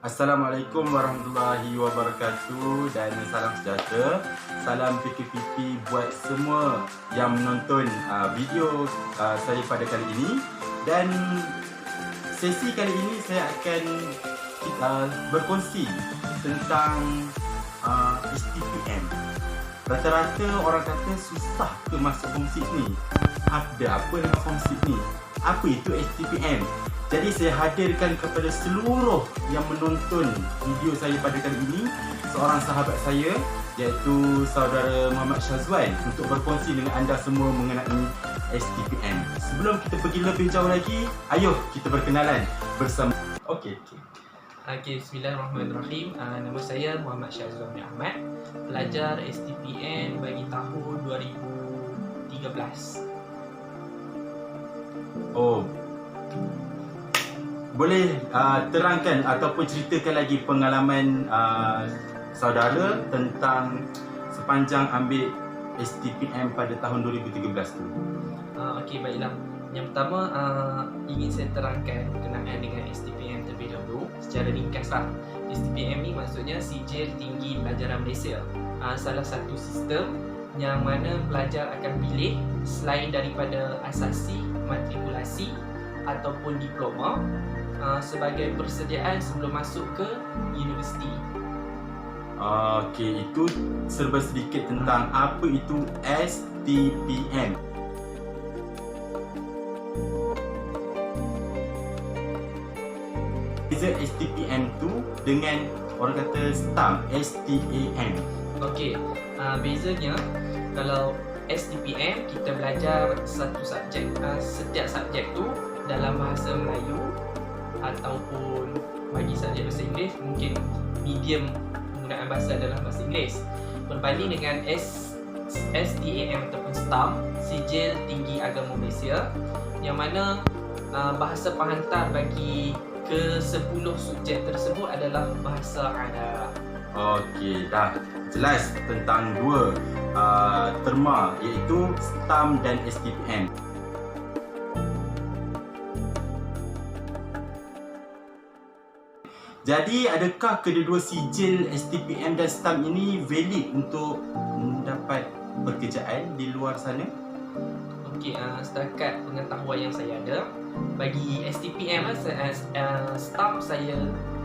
Assalamualaikum warahmatullahi wabarakatuh dan salam sejahtera. Salam pipi-pipi buat semua yang menonton video saya pada kali ini. Dan sesi kali ini saya akan berkongsi tentang STPM. Rata-rata orang kata susah ke masuk homesick ni. Ada apa dengan homesick ni? Apa itu STPM? Jadi saya hadirkan kepada seluruh yang menonton video saya pada kali ini seorang sahabat saya, iaitu saudara Muhammad Syazwan, untuk berkongsi dengan anda semua mengenai STPM. Sebelum kita pergi lebih jauh lagi, ayo kita berkenalan bersama. Okey. Bismillahirrahmanirrahim. Nama saya Muhammad Syazwan bin Ahmad, pelajar STPM bagi tahun 2013. Boleh terangkan ataupun ceritakan lagi pengalaman saudara tentang sepanjang ambil STPM pada tahun 2013 tu? Okey, baiklah. Yang pertama, ingin saya terangkan berkenaan dengan STPM terlebih dahulu. Secara ringkaslah, STPM ni maksudnya Sijil Tinggi Pelajaran Malaysia. Salah satu sistem yang mana pelajar akan pilih selain daripada asasi, matrikulasi ataupun diploma sebagai persediaan sebelum masuk ke universiti. Okey, itu serba sedikit tentang apa itu STPM. Beza STPM tu dengan orang kata STAM. Okey, bezanya kalau STPM kita belajar satu subjek, setiap subjek tu dalam bahasa Melayu ataupun bagi subjek bahasa Inggeris mungkin medium penggunaan bahasa dalam bahasa Inggeris. Berbanding dengan STAM ataupun STAM, Sijil Tinggi Agama Malaysia, yang mana bahasa penghantar bagi ke-10 subjek tersebut adalah bahasa Arab. Okey, dah jelas tentang dua terma, iaitu STAM dan STPM. Jadi adakah kedua-dua sijil STPM dan STAM ini valid untuk mendapat pekerjaan di luar sana? Okey, setakat pengetahuan yang saya ada, bagi STPM, STAM saya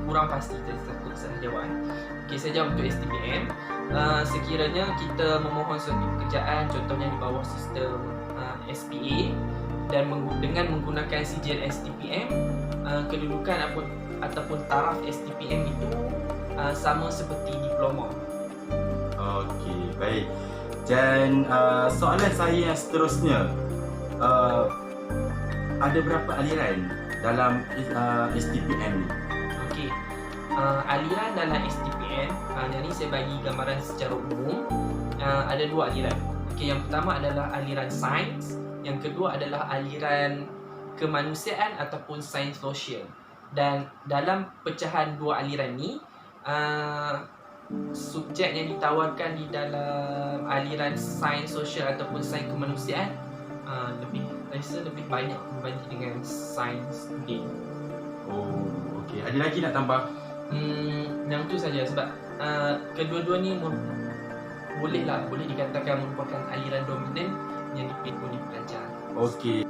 kurang pasti, takut salah jawab. Okey, saya jawab untuk STPM. Sekiranya kita memohon suatu pekerjaan, contohnya di bawah sistem SPA, dan dengan menggunakan sijil STPM, kedudukan ataupun taraf STPM itu sama seperti diploma. Okey, baik. Dan soalan saya yang seterusnya, ada berapa aliran dalam STPM ni? Okey, aliran dalam STPM, yang ni saya bagi gambaran secara umum. Ada dua aliran. Okey, yang pertama adalah aliran sains, yang kedua adalah aliran kemanusiaan ataupun sains sosial. Dan dalam pecahan dua aliran ni, subjek yang ditawarkan di dalam aliran sains sosial ataupun sains kemanusiaan lebih banyak berbanding dengan sains ni. Okey. Ada lagi nak tambah? Yang tu saja, sebab kedua-dua ni boleh dikatakan merupakan aliran dominan yang dipilih oleh pelajar. Okey.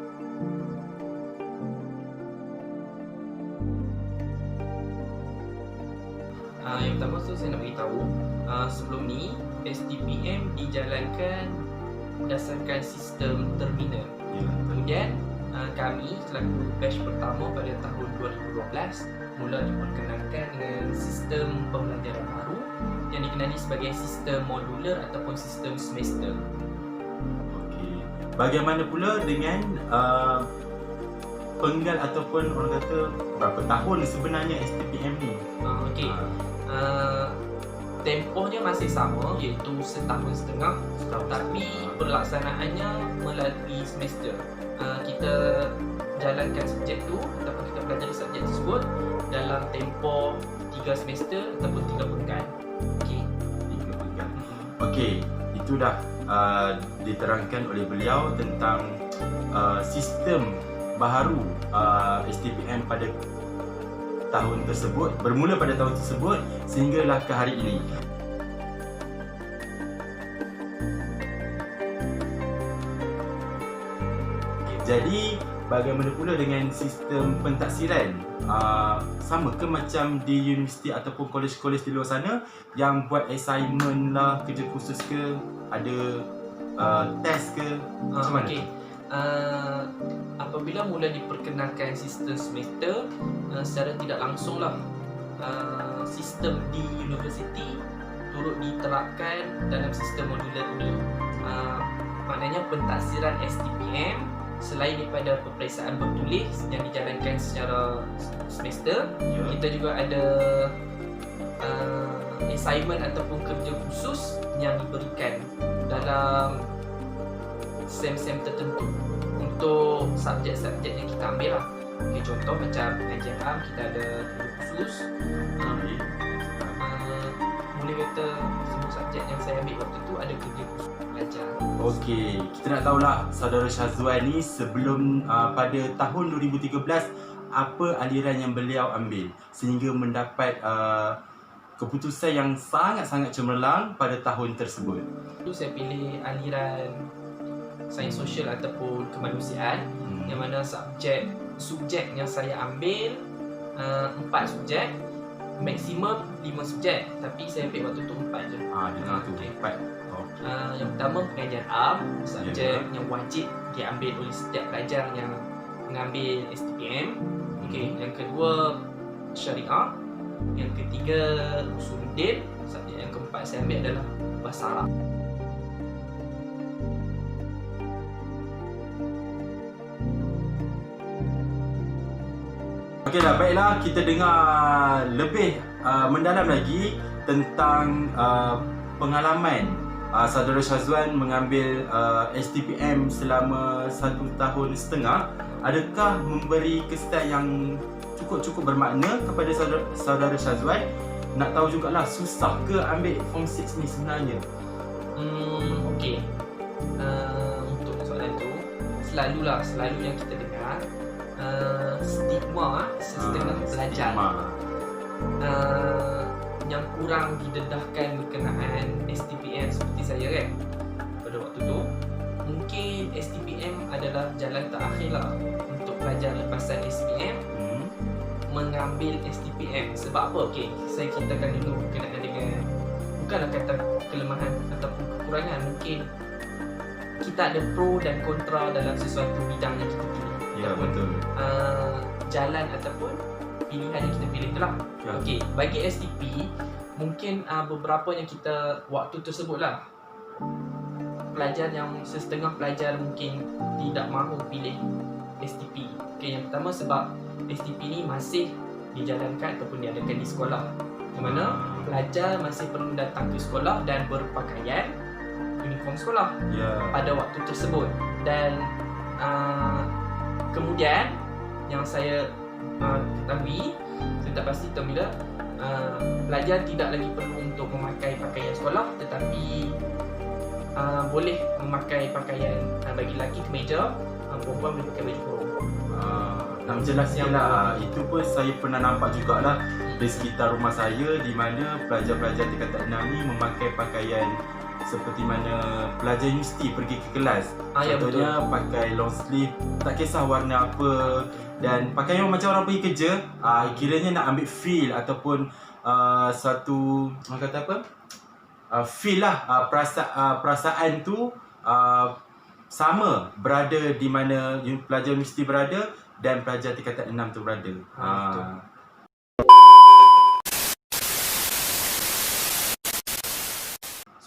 Yang pertama tu saya nak beritahu, sebelum ni STPM dijalankan berdasarkan sistem terminal. Kemudian kami selaku batch pertama pada tahun 2012 mula diperkenalkan dengan sistem pembelajaran baru yang dikenali sebagai sistem modular ataupun sistem semester. Okey. Bagaimana pula dengan penggal ataupun orang kata berapa tahun sebenarnya STPM ni? Okey. Tempohnya masih sama, iaitu setahun setengah, tapi pelaksanaannya melalui semester. Kita jalankan subjek tu ataupun kita pelajari subjek tersebut dalam tempoh 3 semester ataupun 3 pekan. Okey. 3 pekan. Okey, itu dah diterangkan oleh beliau tentang sistem baharu STPM pada tahun tersebut, bermula pada tahun tersebut sehinggalah ke hari ini. Jadi bagaimana pula dengan sistem pentaksiran? Sama ke macam di universiti ataupun kolej-kolej di luar sana yang buat assignment lah, kerja khusus ke, ada test ke, macam mana? Okay. Apabila mula diperkenalkan sistem semester, secara tidak langsung lah sistem di universiti turut diterapkan dalam sistem modular ini. Maknanya pentaksiran STPM selain daripada peperiksaan bertulis yang dijalankan secara semester, kita juga ada assignment ataupun kerja khusus yang diberikan dalam sem-sem tertentu untuk subjek-subjek yang kita ambil lah. Okay, contoh macam pengajian AM kita ada kerja khusus. Boleh kata semua subjek yang saya ambil waktu tu ada kerja khusus belajar. Okey, kita nak tahulah saudara Syazwan ni sebelum pada tahun 2013 apa aliran yang beliau ambil sehingga mendapat keputusan yang sangat-sangat cemerlang pada tahun tersebut. Itu saya pilih aliran sains sosial ataupun kemanusiaan, yang mana subjek yang saya ambil 4 subjek, maksimum 5 subjek, tapi saya ambil waktu tu 4 je. Dengar tu, Okay. 4. Yang pertama pengajian AM, subjek yang wajib diambil oleh setiap pelajar yang mengambil STPM. Okey, yang kedua syariah, yang ketiga usuluddin, subjek yang keempat saya ambil adalah bahasa Arab. Okeylah, baiklah, kita dengar lebih mendalam lagi tentang pengalaman saudara Syazwan mengambil STPM selama 1 tahun setengah. Adakah memberi kesan yang cukup bermakna kepada saudara Syazwan? Nak tahu jugalah, susah ke ambil Form 6 ni sebenarnya? Okey. Untuk soalan tu, selalu yang kita dengar stigma setengah pelajar yang kurang didedahkan berkenaan STPM seperti saya kan. Pada waktu tu mungkin STPM adalah jalan terakhir lah untuk pelajar lepasan SPM mengambil STPM. Sebab apa? Okey, saya ceritakan dulu berkenaan dengan, bukanlah kata kelemahan ataupun kekurangan, mungkin kita ada pro dan kontra dalam sesuatu bidang yang kita pilih. Ya, betul. Jalan ataupun pilihan yang kita pilih itulah. Ya. Okey, bagi STP mungkin beberapa yang kita waktu tersebut lah, pelajar yang setengah pelajar mungkin tidak mahu pilih STP. Okey, yang pertama sebab STP ni masih dijalankan ataupun diadakan di sekolah, di mana pelajar masih perlu datang ke sekolah dan berpakaian uniform sekolah pada waktu tersebut. Dan kemudian yang saya ketahui, saya tak pasti tahu bila, pelajar tidak lagi perlu untuk memakai pakaian sekolah, tetapi boleh memakai pakaian, bagi lelaki kemeja, perempuan boleh pakai baju kurung. Nak menjelaskan lah, itu pun saya pernah nampak jugalah di sekitar rumah saya, di mana pelajar-pelajar tingkatan 6 ni memakai pakaian seperti mana pelajar universiti pergi ke kelas. Contohnya pakai long sleeve, tak kisah warna apa, dan pakaian macam orang pergi kerja. Kiranya nak ambil feel ataupun satu, orang kata apa, feel lah, perasaan tu sama berada di mana pelajar universiti berada dan pelajar tingkatan 6 tu berada.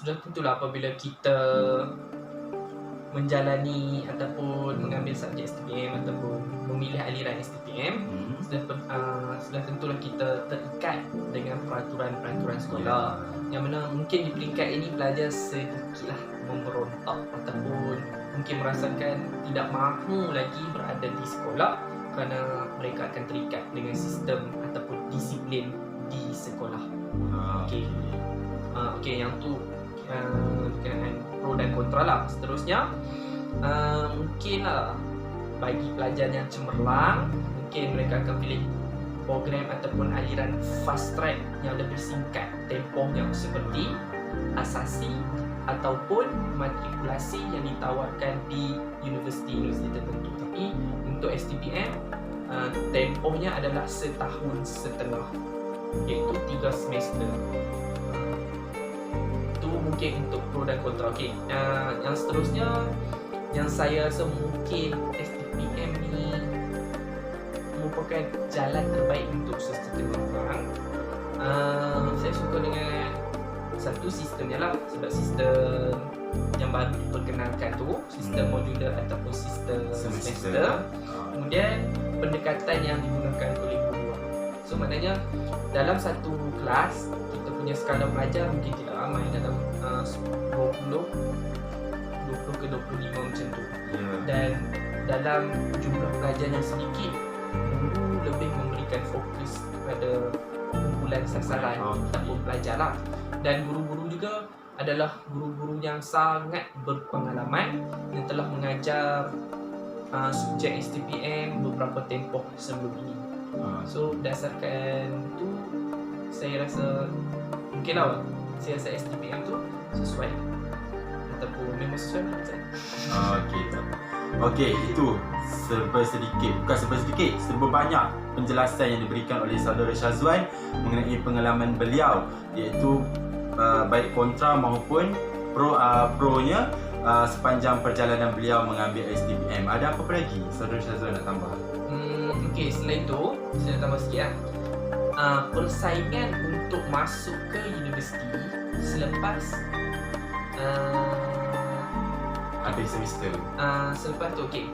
Sudah tentulah apabila kita menjalani ataupun mengambil subjek STPM ataupun memilih aliran STPM, sudah tentulah kita terikat dengan peraturan-peraturan sekolah, yang mana mungkin di peringkat ini pelajar sedikitlah memberontak ataupun mungkin merasakan tidak mahu lagi berada di sekolah kerana mereka akan terikat dengan sistem ataupun disiplin di sekolah. Okey, yang tu berkenaan pro dan kontra lah. Seterusnya mungkin lah bagi pelajar yang cemerlang, mungkin mereka akan pilih program ataupun aliran fast track yang lebih singkat tempohnya, seperti asasi ataupun matrikulasi yang ditawarkan di universiti-universiti tertentu. Tapi untuk STPM, tempohnya adalah 1.5 tahun, iaitu 3 semester. Itu mungkin untuk pro dan kontra. Okay. Yang seterusnya, yang saya rasa mungkin STPM ni merupakan jalan terbaik untuk sesetengah orang. Saya suka dengan satu sistemnya lah, sebab sistem yang baru diperkenalkan tu sistem modular ataupun sistem semester. Kemudian pendekatan yang digunakan oleh guru. So maknanya dalam satu kelas kita punya skala pelajar mungkin tidak ramai, dalam 20 ke 25 macam tu. Dan dalam jumlah pelajar yang sedikit, guru lebih memberikan fokus pada kumpulan sasaran ataupun pelajar lah. Dan guru-guru juga adalah guru-guru yang sangat berpengalaman yang telah mengajar subjek STPM beberapa tempoh sebelum ini. So berdasarkan tu, saya rasa mungkin lah, saya rasa STPM tu sesuai ataupun memang sesuai dengan saya. Okey, itu serba banyak penjelasan yang diberikan oleh saudara Syazwan mengenai pengalaman beliau, iaitu baik kontra maupun pro-nya sepanjang perjalanan beliau mengambil STPM. Ada apa lagi saudara Syazwan nak tambah? Okey, selain tu saya nak tambah sikit lah. Persaingan untuk masuk ke universiti selepas habis semester. Selepas tu, okey,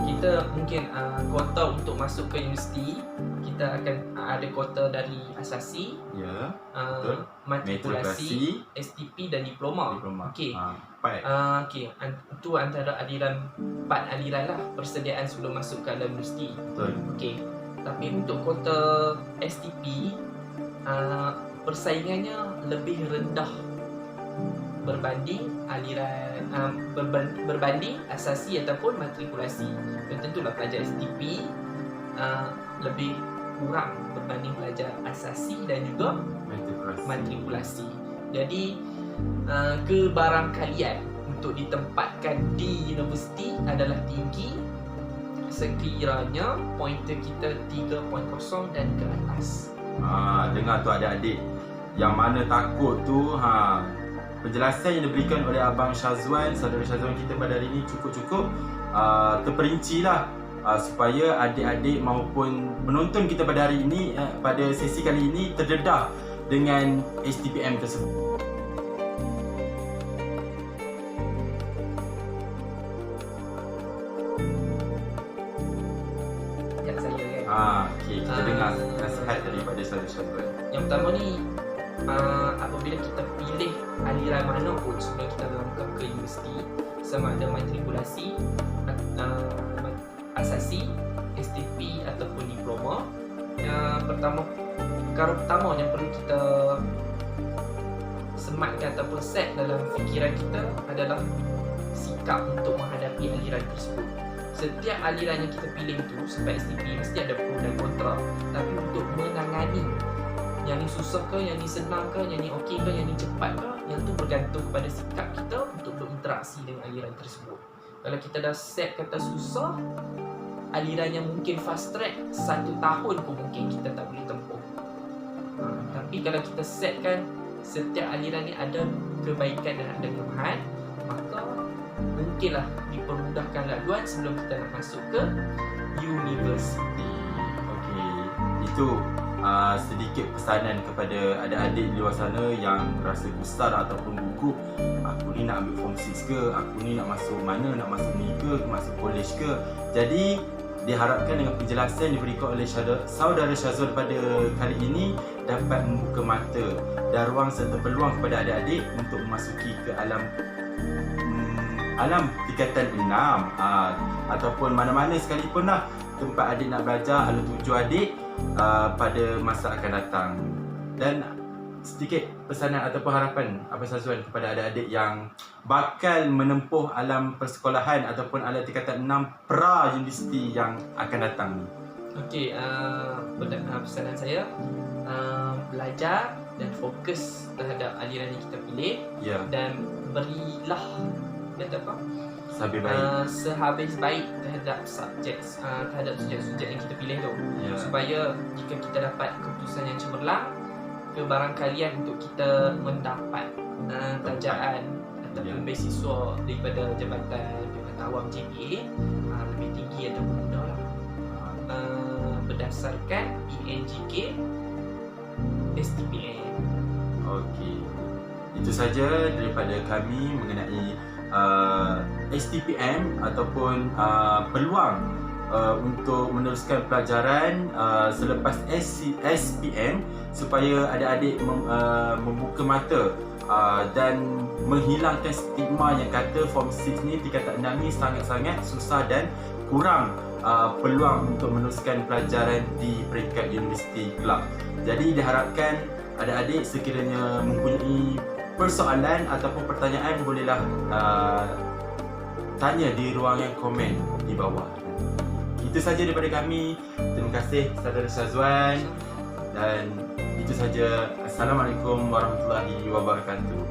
kita mungkin kuota untuk masuk ke universiti, kita akan ada kuota dari asasi, matrikulasi, STP dan diploma. Okey. Okey, itu antara aliran 4 aliran lah persediaan sebelum masuk ke dalam universiti. Betul. Okey. Tapi untuk kuota STP, persaingannya lebih rendah berbanding aliran berbanding asasi ataupun matrikulasi. Dan tentulah pelajar STP lebih kurang berbanding pelajar asasi dan juga matrikulasi. Jadi kebarangkalian untuk ditempatkan di universiti adalah tinggi sekiranya pointer kita 3.0 dan ke atas. Dengar tu adik-adik yang mana takut tu, penjelasan yang diberikan oleh Abang Syazwan, saudara Syazwan kita pada hari ini cukup terperinci lah, supaya adik-adik maupun penonton kita pada hari ini, pada sesi kali ini terdedah dengan STPM tersebut. Okey, kita dengar nasihat daripada saudara Syazwan. Yang pertama ni, apabila kita pilih aliran mana pun sebelum kita melangkah ke universiti, sama ada matrikulasi, asasi, STP ataupun diploma, perkara pertama yang perlu kita sematkan ataupun set dalam fikiran kita adalah sikap untuk menghadapi aliran tersebut. Setiap aliran yang kita pilih tu sebab STP mesti ada pro dan kontra, tapi untuk menangani yang ni susah ke, yang ni senang ke, yang ni okey ke, yang ni cepat ke, yang tu bergantung kepada sikap kita untuk berinteraksi dengan aliran tersebut. Kalau kita dah set kata susah, aliran yang mungkin fast track 1 tahun pun mungkin kita tak boleh tempuh. Tapi kalau kita setkan setiap aliran ni ada kebaikan dan ada kelemahan, maka mungkinlah dipermudahkan laluan sebelum kita nak masuk ke universiti. Okey, itu sedikit pesanan kepada adik-adik di luar sana yang rasa gusar ataupun gugup, aku ni nak ambil form 6 ke, aku ni nak masuk mana, nak masuk ni ke, masuk college ke. Jadi diharapkan dengan penjelasan diberikan oleh saudara Syazwan pada kali ini dapat membuka mata dan ruang serta peluang kepada adik-adik untuk memasuki ke alam tingkatan 6 ataupun mana-mana sekalipun lah tempat adik nak belajar, ada tuju adik pada masa akan datang. Dan sedikit pesanan ataupun harapan Abang Syazwan kepada adik-adik yang bakal menempuh alam persekolahan ataupun alam tingkatan 6 pra universiti yang akan datang ni. Okey, pesanan saya belajar dan fokus terhadap aliran yang kita pilih Ya, dan berilah kata apa? lebih baik. Sehabis baik terhadap subjek-subjek yang kita pilih tu. Ya. Supaya jika kita dapat keputusan yang cemerlang, kebarangkalian untuk kita mendapat tajaan ataupun beasiswa daripada Jabatan Pengetahuan JPA lebih tinggi ataupun mudah lah. Berdasarkan INGK STPM. Okey. Itu saja daripada kami mengenai STPM ataupun peluang untuk meneruskan pelajaran selepas SPM supaya adik-adik membuka mata dan menghilangkan stigma yang kata Form 6 ni, tingkatan 6 ni sangat-sangat susah dan kurang peluang untuk meneruskan pelajaran di peringkat universiti kelab. Jadi diharapkan adik-adik sekiranya mempunyai persoalan ataupun pertanyaan, bolehlah tanya di ruangan komen di bawah. Itu saja daripada kami. Terima kasih Saudara Syazwan, dan itu saja. Assalamualaikum warahmatullahi wabarakatuh.